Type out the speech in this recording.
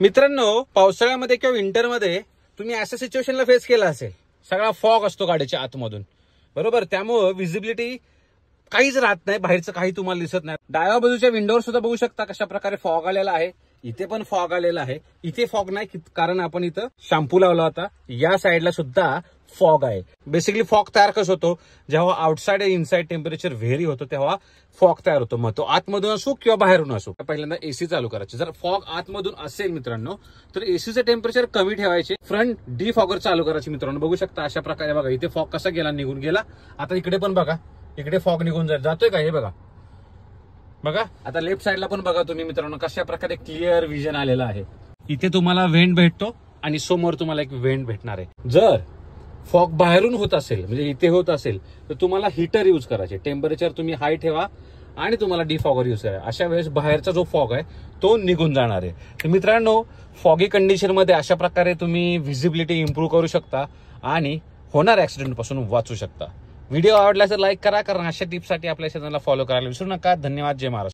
मित्रांनो, पावसाळ्यामध्ये किंवा विंटरमध्ये तुम्ही अशा सिच्युएशनला फेस केला असेल, सगळा फॉग असतो गाडीच्या आतमधून, बरोबर. त्यामुळे व्हिजिबिलिटी काहीच राहत नाही, बाहेरचं काही तुम्हाला दिसत नाही. डाव्या बाजूच्या विंडोवर सुद्धा बघू शकता कशा प्रकारे फॉग आलेला आहे. इथे पण फॉग आलेला आहे. इथे फॉग नाही कारण आपण इथं शॅम्पू लावला होता. या साईडला सुद्धा फॉग आहे. बेसिकली फॉग तयार कसं होतो, जेव्हा आउटसाइड आणि इनसाइड टेम्परेचर व्हेरी होतं तेव्हा फॉग तयार होतो. मग तो आतमधून असो किंवा बाहेरून असो. पहिल्यांदा एसी चालू करायचे. जर फॉग आतमधून असेल मित्रांनो तर एसीचं टेम्परेचर कमी ठेवायचे. फ्रंट डिफॉगर चालू करायचे मित्रांनो. बघू शकता अशा प्रकारे. बघा इथे फॉग कसा गेला, निघून गेला. आता इकडे पण बघा, इकडे फॉग निघून जातोय का, हे बघा. बघा आता लेफ्ट साईडला पण बघा तुम्ही मित्रांनो कशा प्रकारे क्लिअर विजन आलेला आहे. इथे तुम्हाला व्हेंट भेटतो आणि समोर तुम्हाला एक व्हेंट भेटणार आहे. जर फॉग बाहेरून होत असेल म्हणजे इथे होत असेल तर तुम्हाला हीटर यूज करायचे. टेम्परेचर तुम्ही हाय ठेवा आणि तुम्हाला डिफॉगर यूज करा. अशा वेळेस बाहेरचा जो फॉग आहे तो निघून जाणार आहे. तर मित्रांनो, फॉगी कंडिशन मध्ये अशा प्रकारे तुम्ही व्हिजिबिलिटी इम्प्रूव्ह करू शकता आणि होणार ऍक्सिडेंट पासून वाचू शकता. व्हिडिओ आवडला तर लाईक करा, कारण अशा टिप्ससाठी आपल्या चॅनलला फॉलो करायला विसरू नका. धन्यवाद. जय महाराष्ट्र.